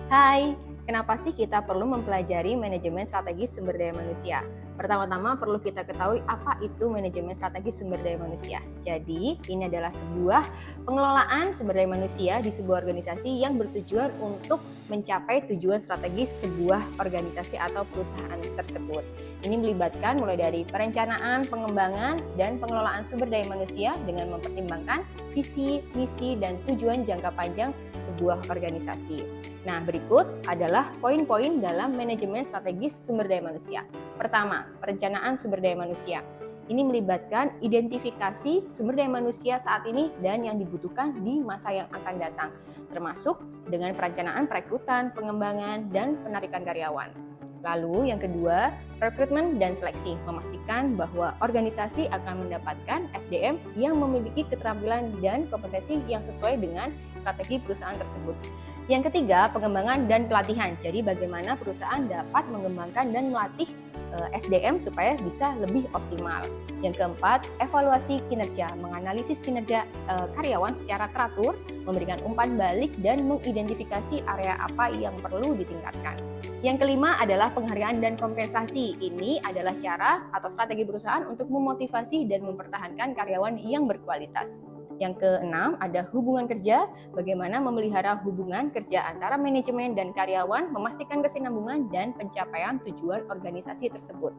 Hai, kenapa sih kita perlu mempelajari manajemen strategis sumber daya manusia? Pertama-tama perlu kita ketahui apa itu manajemen strategis sumber daya manusia. Jadi, ini adalah sebuah pengelolaan sumber daya manusia di sebuah organisasi yang bertujuan untuk mencapai tujuan strategis sebuah organisasi atau perusahaan tersebut. Ini melibatkan mulai dari perencanaan, pengembangan, dan pengelolaan sumber daya manusia dengan mempertimbangkan visi, misi, dan tujuan jangka panjang sebuah organisasi. Nah, berikut adalah poin-poin dalam manajemen strategis sumber daya manusia. Pertama, perencanaan sumber daya manusia. Ini melibatkan identifikasi sumber daya manusia saat ini dan yang dibutuhkan di masa yang akan datang, termasuk dengan perencanaan perekrutan, pengembangan, dan penarikan karyawan. Lalu yang kedua, rekrutmen dan seleksi, memastikan bahwa organisasi akan mendapatkan SDM yang memiliki keterampilan dan kompetensi yang sesuai dengan strategi perusahaan tersebut. Yang ketiga, pengembangan dan pelatihan. Jadi bagaimana perusahaan dapat mengembangkan dan melatih SDM supaya bisa lebih optimal. Yang keempat, evaluasi kinerja, menganalisis kinerja karyawan secara teratur, memberikan umpan balik dan mengidentifikasi area apa yang perlu ditingkatkan. Yang kelima adalah penghargaan dan kompensasi. Ini adalah cara atau strategi perusahaan untuk memotivasi dan mempertahankan karyawan yang berkualitas. Yang keenam ada hubungan kerja, bagaimana memelihara hubungan kerja antara manajemen dan karyawan, memastikan kesinambungan dan pencapaian tujuan organisasi tersebut.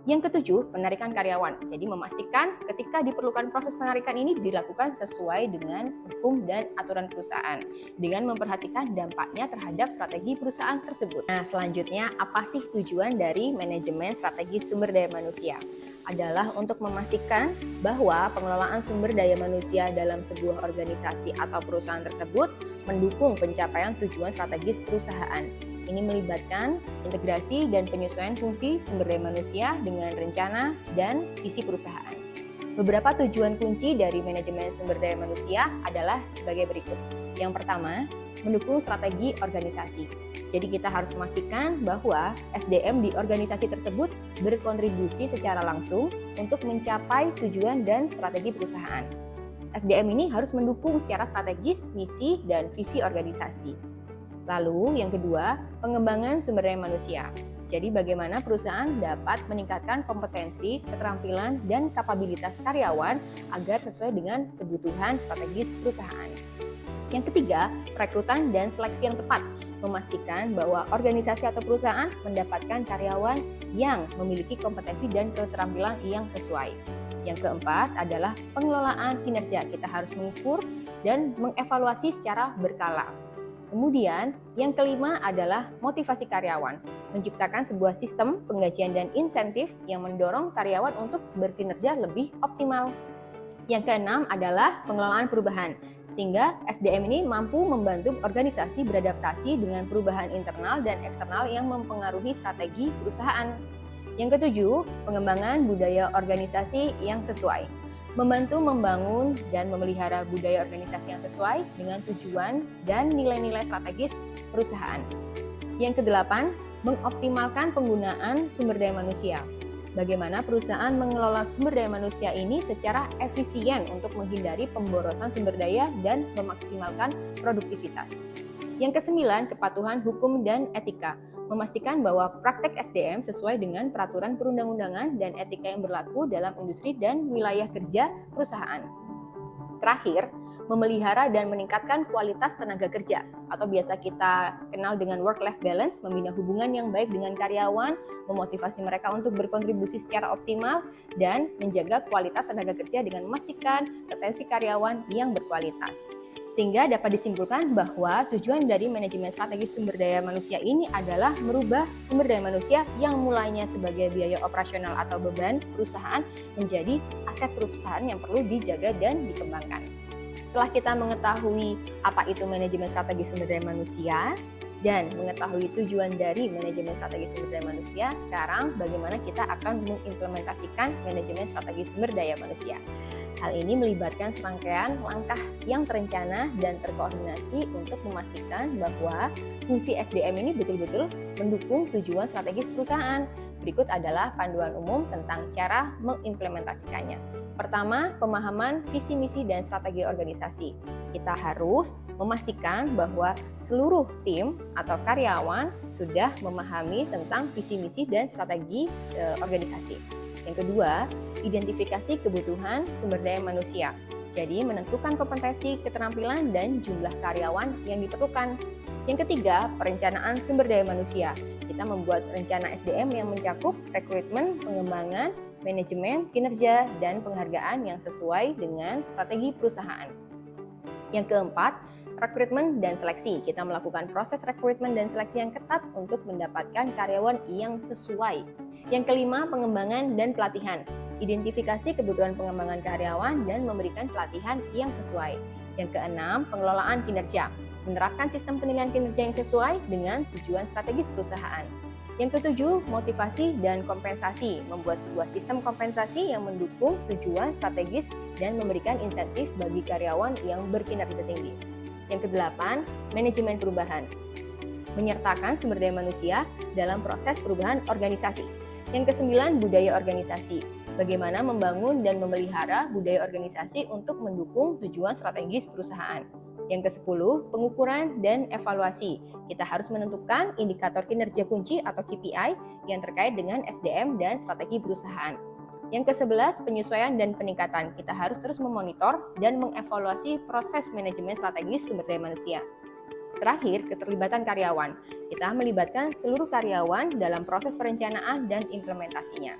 Yang ketujuh, penarikan karyawan. Jadi memastikan ketika diperlukan proses penarikan ini dilakukan sesuai dengan hukum dan aturan perusahaan dengan memperhatikan dampaknya terhadap strategi perusahaan tersebut. Nah, selanjutnya apa sih tujuan dari manajemen strategi sumber daya manusia? Adalah untuk memastikan bahwa pengelolaan sumber daya manusia dalam sebuah organisasi atau perusahaan tersebut mendukung pencapaian tujuan strategis perusahaan. Ini melibatkan integrasi dan penyesuaian fungsi sumber daya manusia dengan rencana dan visi perusahaan. Beberapa tujuan kunci dari manajemen sumber daya manusia adalah sebagai berikut. Yang pertama, mendukung strategi organisasi. Jadi kita harus memastikan bahwa SDM di organisasi tersebut berkontribusi secara langsung untuk mencapai tujuan dan strategi perusahaan. SDM ini harus mendukung secara strategis misi dan visi organisasi. Lalu yang kedua, pengembangan sumber daya manusia. Jadi bagaimana perusahaan dapat meningkatkan kompetensi, keterampilan, dan kapabilitas karyawan agar sesuai dengan kebutuhan strategis perusahaan. Yang ketiga, perekrutan dan seleksi yang tepat. Memastikan bahwa organisasi atau perusahaan mendapatkan karyawan yang memiliki kompetensi dan keterampilan yang sesuai. Yang keempat adalah pengelolaan kinerja. Kita harus mengukur dan mengevaluasi secara berkala. Kemudian, yang kelima adalah motivasi karyawan. Menciptakan sebuah sistem penggajian dan insentif yang mendorong karyawan untuk berkinerja lebih optimal. Yang keenam adalah pengelolaan perubahan, sehingga SDM ini mampu membantu organisasi beradaptasi dengan perubahan internal dan eksternal yang mempengaruhi strategi perusahaan. Yang ketujuh, pengembangan budaya organisasi yang sesuai. Membantu membangun dan memelihara budaya organisasi yang sesuai dengan tujuan dan nilai-nilai strategis perusahaan. Yang kedelapan, mengoptimalkan penggunaan sumber daya manusia. Bagaimana perusahaan mengelola sumber daya manusia ini secara efisien untuk menghindari pemborosan sumber daya dan memaksimalkan produktivitas. Yang kesembilan, kepatuhan hukum dan etika. Memastikan bahwa praktek SDM sesuai dengan peraturan perundang-undangan dan etika yang berlaku dalam industri dan wilayah kerja perusahaan. Terakhir, memelihara dan meningkatkan kualitas tenaga kerja atau biasa kita kenal dengan work-life balance, membina hubungan yang baik dengan karyawan, memotivasi mereka untuk berkontribusi secara optimal, dan menjaga kualitas tenaga kerja dengan memastikan retensi karyawan yang berkualitas. Sehingga dapat disimpulkan bahwa tujuan dari manajemen strategis sumber daya manusia ini adalah merubah sumber daya manusia yang mulainya sebagai biaya operasional atau beban perusahaan menjadi aset perusahaan yang perlu dijaga dan dikembangkan. Setelah kita mengetahui apa itu manajemen strategis sumber daya manusia dan mengetahui tujuan dari manajemen strategis sumber daya manusia, sekarang bagaimana kita akan mengimplementasikan manajemen strategis sumber daya manusia. Hal ini melibatkan serangkaian langkah yang terencana dan terkoordinasi untuk memastikan bahwa fungsi SDM ini betul-betul mendukung tujuan strategis perusahaan. Berikut adalah panduan umum tentang cara mengimplementasikannya. Pertama, pemahaman visi misi dan strategi organisasi. Kita harus memastikan bahwa seluruh tim atau karyawan sudah memahami tentang visi misi dan strategi organisasi. Yang kedua, identifikasi kebutuhan sumber daya manusia. Jadi menentukan kompetensi, keterampilan, dan jumlah karyawan yang diperlukan. Yang ketiga, perencanaan sumber daya manusia. Kita membuat rencana SDM yang mencakup rekrutmen, pengembangan, manajemen, kinerja, dan penghargaan yang sesuai dengan strategi perusahaan. Yang keempat, rekrutmen dan seleksi. Kita melakukan proses rekrutmen dan seleksi yang ketat untuk mendapatkan karyawan yang sesuai. Yang kelima, pengembangan dan pelatihan. Identifikasi kebutuhan pengembangan karyawan dan memberikan pelatihan yang sesuai. Yang keenam, pengelolaan kinerja. Menerapkan sistem penilaian kinerja yang sesuai dengan tujuan strategis perusahaan. Yang ketujuh, motivasi dan kompensasi. Membuat sebuah sistem kompensasi yang mendukung tujuan strategis dan memberikan insentif bagi karyawan yang berkinerja tinggi. Yang kedelapan, manajemen perubahan. Menyertakan sumber daya manusia dalam proses perubahan organisasi. Yang kesembilan, budaya organisasi. Bagaimana membangun dan memelihara budaya organisasi untuk mendukung tujuan strategis perusahaan. Yang ke-10, pengukuran dan evaluasi. Kita harus menentukan indikator kinerja kunci atau KPI yang terkait dengan SDM dan strategi perusahaan. Yang ke-11, penyesuaian dan peningkatan. Kita harus terus memonitor dan mengevaluasi proses manajemen strategis sumber daya manusia. Terakhir, keterlibatan karyawan. Kita melibatkan seluruh karyawan dalam proses perencanaan dan implementasinya.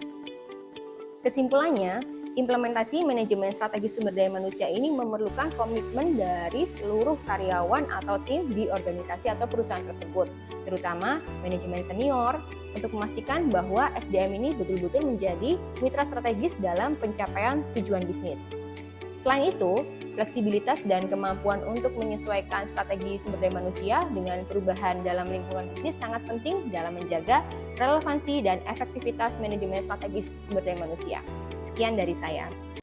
Kesimpulannya, implementasi manajemen strategi sumber daya manusia ini memerlukan komitmen dari seluruh karyawan atau tim di organisasi atau perusahaan tersebut, terutama manajemen senior, untuk memastikan bahwa SDM ini betul-betul menjadi mitra strategis dalam pencapaian tujuan bisnis. Selain itu, fleksibilitas dan kemampuan untuk menyesuaikan strategi sumber daya manusia dengan perubahan dalam lingkungan bisnis sangat penting dalam menjaga relevansi dan efektivitas manajemen strategis sumber daya manusia. Sekian dari saya.